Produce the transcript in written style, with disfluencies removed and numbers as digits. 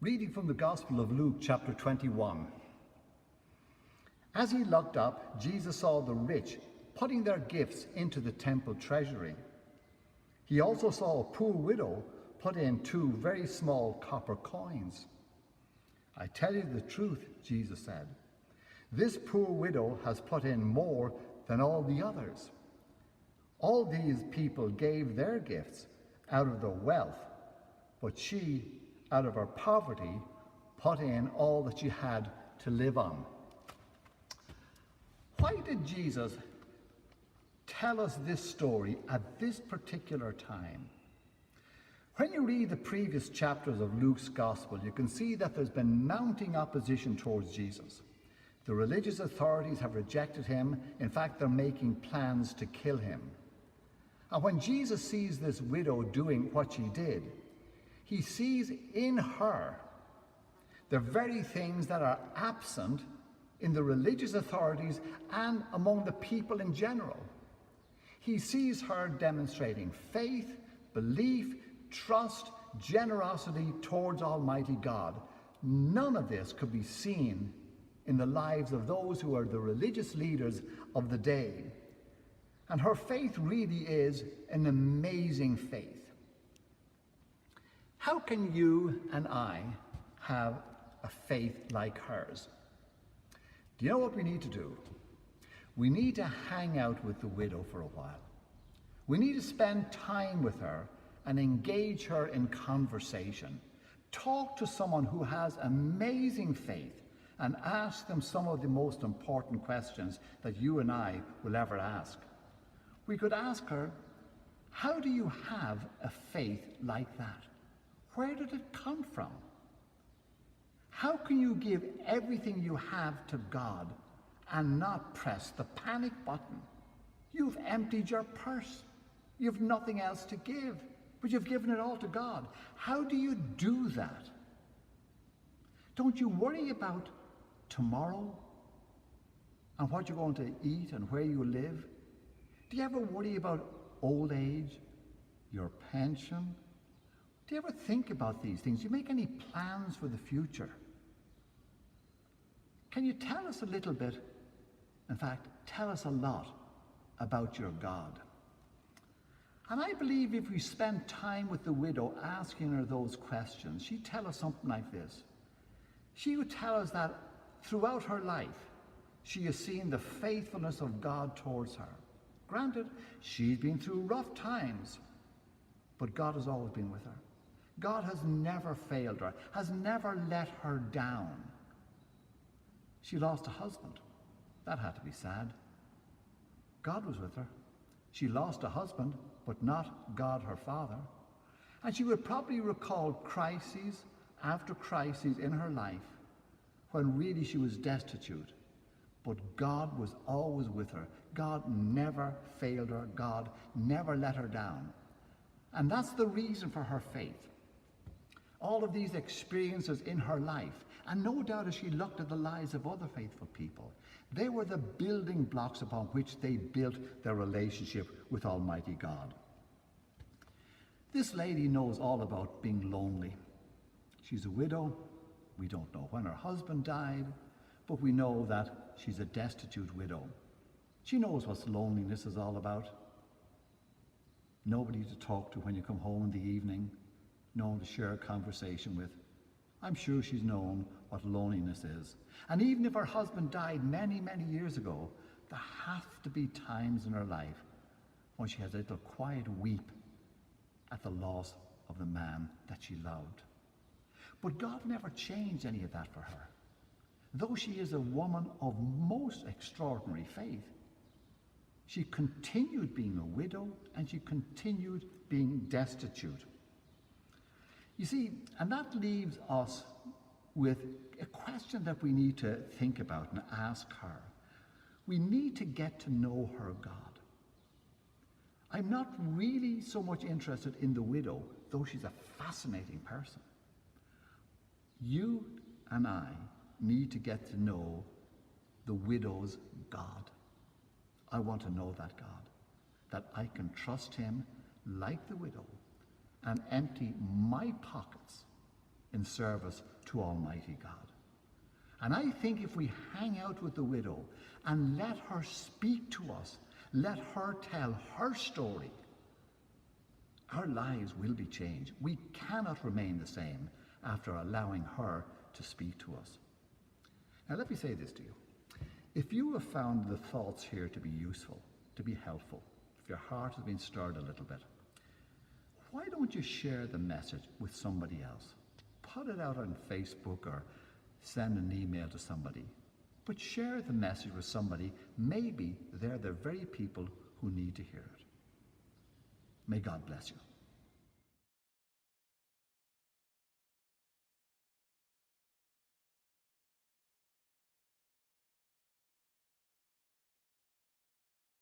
Reading from the Gospel of Luke, chapter 21. As he looked up, Jesus saw the rich putting their gifts into the temple treasury. He also saw a poor widow put in 2 very small copper coins. "I tell you the truth," Jesus said, "this poor widow has put in more than all the others. All these people gave their gifts out of their wealth, but she, out of her poverty, put in all that she had to live on." Why did Jesus tell us this story at this particular time? When you read the previous chapters of Luke's Gospel, you can see that there's been mounting opposition towards Jesus. The religious authorities have rejected him. In fact, they're making plans to kill him. And when Jesus sees this widow doing what she did, he sees in her the very things that are absent in the religious authorities and among the people in general. He sees her demonstrating faith, belief, trust, generosity towards Almighty God. None of this could be seen in the lives of those who are the religious leaders of the day. And her faith really is an amazing faith. How can you and I have a faith like hers? Do you know what we need to do? We need to hang out with the widow for a while. We need to spend time with her and engage her in conversation. Talk to someone who has amazing faith and ask them some of the most important questions that you and I will ever ask. We could ask her, how do you have a faith like that? Where did it come from? How can you give everything you have to God and not press the panic button? You've emptied your purse. You've nothing else to give, but you've given it all to God. How do you do that? Don't you worry about tomorrow and what you're going to eat and where you live? Do you ever worry about old age, your pension? Do you ever think about these things? Do you make any plans for the future? Can you tell us a little bit, in fact, tell us a lot about your God? And I believe if we spend time with the widow asking her those questions, she'd tell us something like this. She would tell us that throughout her life, she has seen the faithfulness of God towards her. Granted, she's been through rough times, but God has always been with her. God has never failed her, has never let her down. She lost a husband. That had to be sad. God was with her. She lost a husband, but not God her Father. And she would probably recall crises after crises in her life when really she was destitute. But God was always with her. God never failed her. God never let her down. And that's the reason for her faith. All of these experiences in her life, and no doubt as she looked at the lives of other faithful people, they were the building blocks upon which they built their relationship with Almighty God. This lady knows all about being lonely. She's a widow. We don't know when her husband died, but we know that she's a destitute widow. She knows what loneliness is all about. Nobody to talk to when you come home in the evening, no one to share a conversation with. I'm sure she's known what loneliness is. And even if her husband died many, many years ago, there have to be times in her life when she has a little quiet weep at the loss of the man that she loved. But God never changed any of that for her. Though she is a woman of most extraordinary faith, she continued being a widow and she continued being destitute. You see, and that leaves us with a question that we need to think about and ask her. We need to get to know her God. I'm not really so much interested in the widow, though she's a fascinating person. You and I need to get to know the widow's God. I want to know that God, that I can trust him like the widow and empty my pockets in service to Almighty God. And I think if we hang out with the widow and let her speak to us, let her tell her story, our lives will be changed. We cannot remain the same after allowing her to speak to us. Now let me say this to you. If you have found the thoughts here to be useful, to be helpful, if your heart has been stirred a little bit, why don't you share the message with somebody else? Put it out on Facebook or send an email to somebody. But share the message with somebody. Maybe they're the very people who need to hear it. May God bless you.